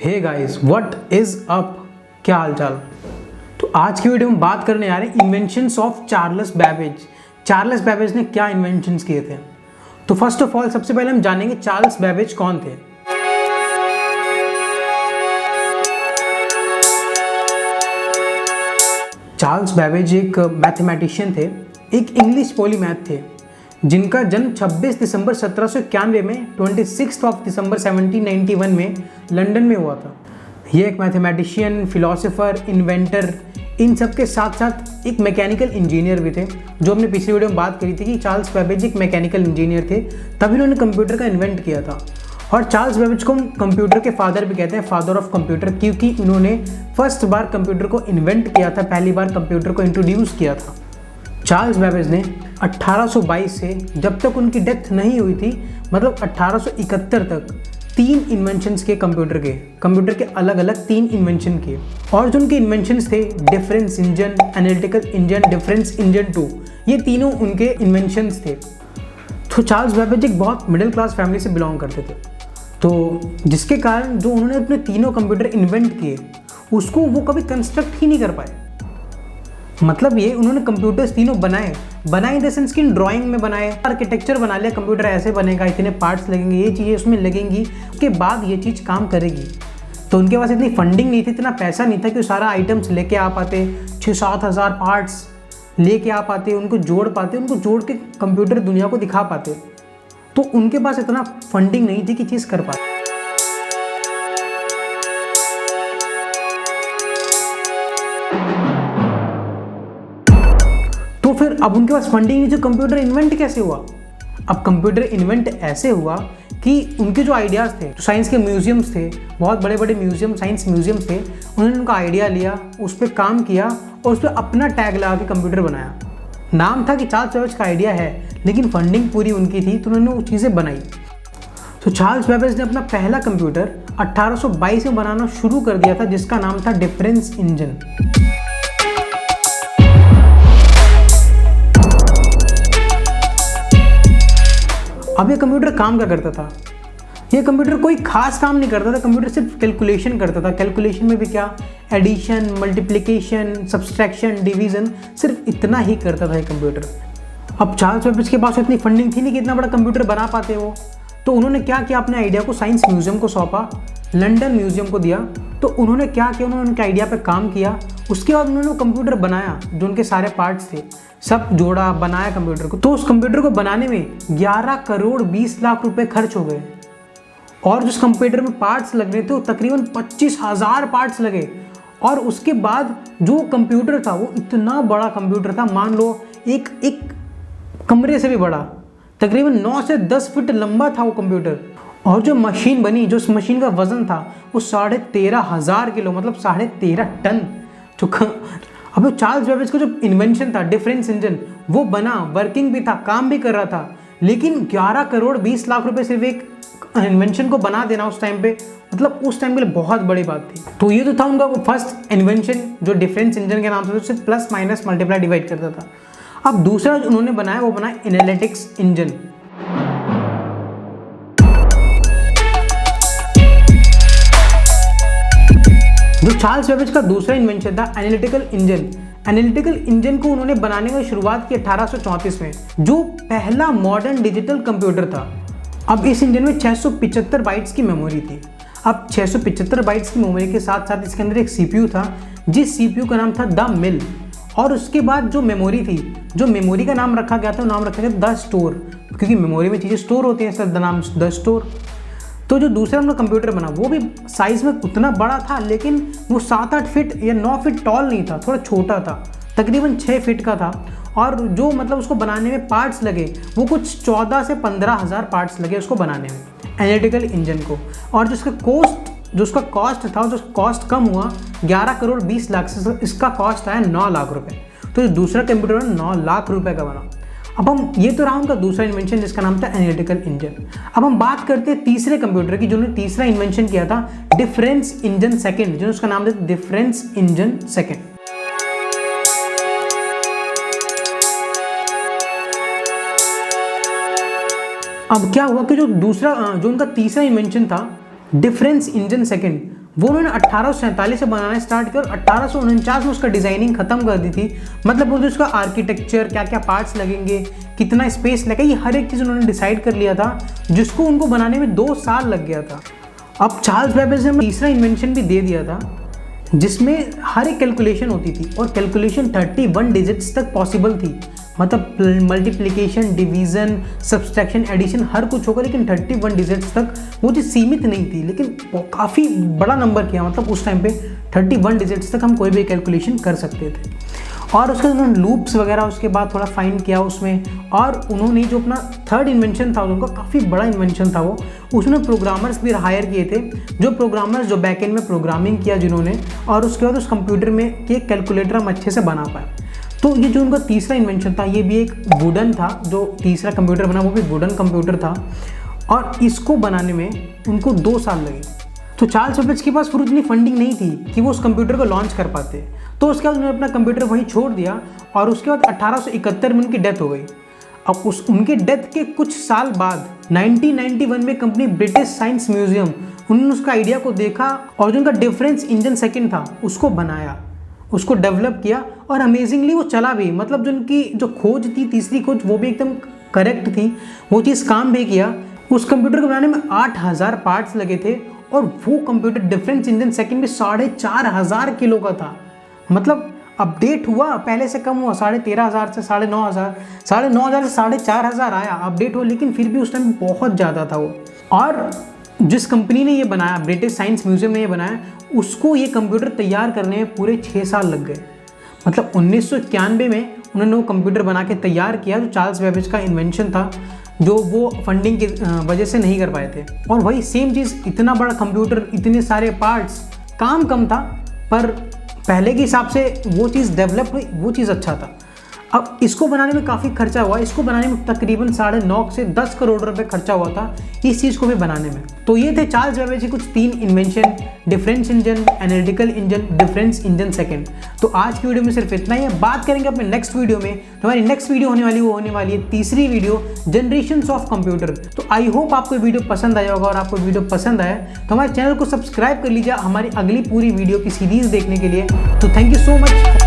Hey guys, what is up. क्या हाल चाल। तो आज की वीडियो में बात करने आ रहे हैं inventions of Charles Babbage. Charles Babbage ने क्या इन्वेंशंस किए थे। तो फर्स्ट ऑफ ऑल सबसे पहले हम जानेंगे चार्ल्स बैबेज कौन थे। चार्ल्स बैबेज एक मैथमेटिशियन थे, एक इंग्लिश पॉलीमैथ थे, जिनका जन्म 26 दिसंबर 1791 में 26 दिसंबर 1791 में लंदन में हुआ था। ये एक मैथमेटिशियन, फिलोसोफर, इन्वेंटर, इन सब के साथ साथ एक मैकेनिकल इंजीनियर भी थे। जो हमने पिछली वीडियो में बात करी थी कि चार्ल्स बैबेज एक मैकेनिकल इंजीनियर थे, तभी उन्होंने कंप्यूटर का इन्वेंट किया था। और चार्ल्स बैबेज को हम कंप्यूटर के फादर भी कहते हैं, फादर ऑफ कंप्यूटर, क्योंकि उन्होंने फर्स्ट बार कंप्यूटर को इन्वेंट किया था, पहली बार कंप्यूटर को इंट्रोड्यूस किया था। चार्ल्स बैबेज ने 1822 से जब तक उनकी डेथ नहीं हुई थी, मतलब 1871 तक 3 इन्वेंशंस के कंप्यूटर के अलग अलग 3 इन्वेंशन किए। और जो उनके इन्वेंशंस थे, difference engine, analytical engine, difference engine 2, ये तीनों उनके इन्वेंशंस थे। तो चार्ल्स बैबेज एक बहुत मिडिल क्लास फैमिली से बिलोंग करते थे, तो जिसके कारण जो उन्होंने अपने तीनों कंप्यूटर इन्वेंट किए उसको वो कभी कंस्ट्रक्ट ही नहीं कर पाए। मतलब ये उन्होंने कंप्यूटर्स तीनों बनाए इन द सेंस कि ड्राइंग में बनाए, आर्किटेक्चर बना लिया, कंप्यूटर ऐसे बनेगा, इतने पार्ट्स लगेंगे, ये चीज़ें उसमें लगेंगी, उसके बाद ये चीज़ काम करेगी। तो उनके पास इतनी फंडिंग नहीं थी, इतना पैसा नहीं था कि वो सारा आइटम्स लेके आ पाते, 6-7 हज़ार पार्ट्स लेके आ पाते, उनको जोड़ के कंप्यूटर दुनिया को दिखा पाते। तो उनके पास इतना फंडिंग नहीं थी कि चीज़ कर पाते। तो फिर अब उनके पास फंडिंग नहीं थी, कंप्यूटर इन्वेंट कैसे हुआ। अब कंप्यूटर इन्वेंट ऐसे हुआ कि उनके जो आइडियाज़ थे, जो साइंस के म्यूजियम्स थे, बहुत बड़े बड़े म्यूजियम, साइंस म्यूजियम्स थे, उन्होंने उनका आइडिया लिया, उस पर काम किया और उस पर अपना टैग लगा के कंप्यूटर बनाया। नाम था कि चार्ल्स बैबेज का आइडिया है, लेकिन फंडिंग पूरी उनकी थी, तो उन्होंने वो चीज़ें बनाई। तो चार्ल्स बैबेज ने अपना पहला कंप्यूटर 1822 में बनाना शुरू कर दिया था, जिसका नाम था डिफरेंस इंजन। अब ये कंप्यूटर काम क्या करता था। ये कंप्यूटर कोई खास काम नहीं करता था, कंप्यूटर सिर्फ कैलकुलेशन करता था। कैलकुलेशन में भी क्या, एडिशन, मल्टीप्लिकेशन, सब्सट्रैक्शन, डिवीजन, सिर्फ इतना ही करता था ये कंप्यूटर। अब चार्ल्स बैबेज के पास इतनी फंडिंग थी नहीं कि इतना बड़ा कंप्यूटर बना पाते वो। तो उन्होंने क्या किया, अपने आइडिया को साइंस म्यूजियम को सौंपा, लंदन म्यूजियम को दिया। तो उन्होंने क्या किया, उन्होंने उनके आइडिया पे काम किया। उसके बाद उन्होंने कंप्यूटर बनाया, जो उनके सारे पार्ट्स थे सब जोड़ा, बनाया कंप्यूटर को। तो उस कंप्यूटर को बनाने में 11 करोड़ 20 लाख रुपए खर्च हो गए। और जिस कंप्यूटर में पार्ट्स लग रहे थे वो तकरीबन 25,000 पार्ट्स लगे। और उसके बाद जो कंप्यूटर था वो इतना बड़ा कंप्यूटर था, मान लो एक कमरे से भी बड़ा, तकरीबन 9 से 10 फीट लंबा था वो कंप्यूटर। और जो मशीन बनी, जो उस मशीन का वजन था वो 13,500 किलो, मतलब 13.5 टन। अब चार्ल्स बैबेज का जो इन्वेंशन था डिफरेंस इंजन, वो बना, वर्किंग भी था, काम भी कर रहा था, लेकिन 11 करोड़ 20 लाख रुपए सिर्फ एक इन्वेंशन को बना देना उस टाइम पे, मतलब उस टाइम के लिए बहुत बड़ी बात थी। तो ये तो था उनका वो फर्स्ट इन्वेंशन, जो डिफरेंस इंजन के नाम से सिर्फ प्लस माइनस मल्टीप्लाई डिवाइड करता था। अब दूसरा जो उन्होंने बनाया वो बनाया एनालिटिक्स इंजन। जो चार्ल्स बैबेज का दूसरा इन्वेंशन था एनालिटिकल इंजन। एनालिटिकल इंजन को उन्होंने बनाने की शुरुआत की 1834 में, जो पहला मॉडर्न डिजिटल कंप्यूटर था। अब इस इंजन में 675 बाइट्स की मेमोरी थी। अब 675 बाइट्स की मेमोरी के साथ साथ इसके अंदर एक सीपीयू था, जिस सीपीयू का नाम था द मिल। और उसके बाद जो मेमोरी थी, जो मेमोरी का नाम रखा गया था, वो नाम रखा गया द स्टोर, क्योंकि मेमोरी में चीज़ें स्टोर होती हैं, इसका द नाम द स्टोर। तो जो दूसरा उनका कंप्यूटर बना वो भी साइज़ में उतना बड़ा था, लेकिन वो 7-8 फीट या 9 फीट टॉल नहीं था, थोड़ा छोटा था, तकरीबन 6 फीट का था। और जो मतलब उसको बनाने में पार्ट्स लगे वो कुछ 14 से 15 हज़ार पार्ट्स लगे उसको बनाने में, एनालिटिकल इंजन को। और जो उसका कॉस्ट था, जो कॉस्ट कम हुआ 11 करोड़ 20 लाख से, इसका कॉस्ट आया 9 लाख रुपये। तो जो दूसरा कंप्यूटर 9 लाख रुपये का बना। अब हम, ये तो रहा उनका दूसरा इन्वेंशन जिसका नाम था एनालिटिकल इंजन। अब हम बात करते हैं तीसरे कंप्यूटर की, जिन्होंने तीसरा इन्वेंशन किया था डिफरेंस इंजन सेकंड, जिन्होंने उसका नाम दिया डिफरेंस इंजन सेकंड। अब क्या हुआ कि जो उनका तीसरा इन्वेंशन था डिफरेंस इंजन सेकंड, वो उन्होंने 1847 से बनाना स्टार्ट किया और 1849 में उसका डिज़ाइनिंग ख़त्म कर दी थी। मतलब बोलते उसका आर्किटेक्चर, क्या क्या पार्ट्स लगेंगे, कितना स्पेस लगेगा, ये हर एक चीज़ उन्होंने डिसाइड कर लिया था, जिसको उनको बनाने में 2 साल लग गया था। अब चार्ल्स बेबेज ने तीसरा इन्वेंशन भी दे दिया था, जिसमें हर एक कैलकुलेशन होती थी और कैलकुलेशन 31 डिजिट्स तक पॉसिबल थी। मतलब मल्टीप्लिकेशन, डिवीज़न, सब्सट्रैक्शन, एडिशन हर कुछ होगा, लेकिन 31 डिजिट्स तक वो चीज़ सीमित नहीं थी, लेकिन काफ़ी बड़ा नंबर किया। मतलब उस टाइम पे 31 डिजिट्स तक हम कोई भी कैलकुलेशन कर सकते थे। और उसके बाद उन्होंने लूप्स वगैरह उसके बाद थोड़ा फाइन किया उसमें, और उन्होंने जो अपना थर्ड इन्वेंशन था उनका काफ़ी बड़ा इन्वेंशन था वो, उसमें प्रोग्रामर्स भी हायर किए थे, जो प्रोग्रामर्स जो बैकएंड में प्रोग्रामिंग किया जिन्होंने, और उसके बाद उस कंप्यूटर में कि एक कैलकुलेटर हम अच्छे से बना पाए। तो ये जो उनका तीसरा इन्वेंशन था, ये भी एक वुडन था, जो तीसरा कंप्यूटर बना वो भी वुडन कंप्यूटर था, और इसको बनाने में उनको 2 साल लगे। तो चार्ल्स बेबेज के पास फिर उतनी फंडिंग नहीं थी कि वो उस कंप्यूटर को लॉन्च कर पाते, तो उसके बाद उन्होंने अपना कंप्यूटर वहीं छोड़ दिया, और उसके बाद 1871 में उनकी डेथ हो गई। अब उनके डेथ के कुछ साल बाद 1991 में कंपनी ब्रिटिश साइंस म्यूजियम, उन्होंने उसका आइडिया को देखा और जो उनका डिफरेंस इंजन सेकंड था उसको बनाया, उसको डेवलप किया, और अमेजिंगली वो चला भी। मतलब जो उनकी जो खोज थी, तीसरी खोज, वो भी एकदम करेक्ट थी, वो चीज़ काम भी किया। उस कंप्यूटर को बनाने में 8000 पार्ट्स लगे थे, और वो कंप्यूटर डिफरेंस इंजन सेकंड में 4500 किलो का था। मतलब अपडेट हुआ, पहले से कम हुआ, 13,500 से 9,500, 9,500 से 4,500 आया अपडेट हो, लेकिन फिर भी उस टाइम बहुत ज़्यादा था वो। और जिस कंपनी ने ये बनाया, ब्रिटिश साइंस म्यूजियम ने ये बनाया, उसको ये कंप्यूटर तैयार करने में पूरे 6 साल लग गए। मतलब 1991 में उन्होंने वो कंप्यूटर बना के तैयार किया, जो चार्ल्स बेबेज का इन्वेंशन था, जो वो फंडिंग की वजह से नहीं कर पाए थे। और वही सेम चीज़, इतना बड़ा कंप्यूटर, इतने सारे पार्ट्स, काम कम था, पर पहले के हिसाब से वो चीज़ डेवलप हुई, वो चीज़ अच्छा था। अब इसको बनाने में काफ़ी खर्चा हुआ, इसको बनाने में तकरीबन 9.5 से 10 करोड़ रुपए खर्चा हुआ था इस चीज़ को भी बनाने में। तो ये थे चार्ल्स बेबेज के कुछ 3 invention, difference engine, analytical engine, difference engine second. तो आज की वीडियो में सिर्फ इतना ही है। बात करेंगे अपने नेक्स्ट वीडियो में। तो हमारी नेक्स्ट वीडियो होने वाली है तीसरी वीडियो, जनरेशंस ऑफ कंप्यूटर। तो आई होप आपको वीडियो पसंद आया होगा, और आपको वीडियो पसंद आया तो हमारे चैनल को सब्सक्राइब कर लीजिए हमारी अगली पूरी वीडियो की सीरीज देखने के लिए। तो थैंक यू सो मच।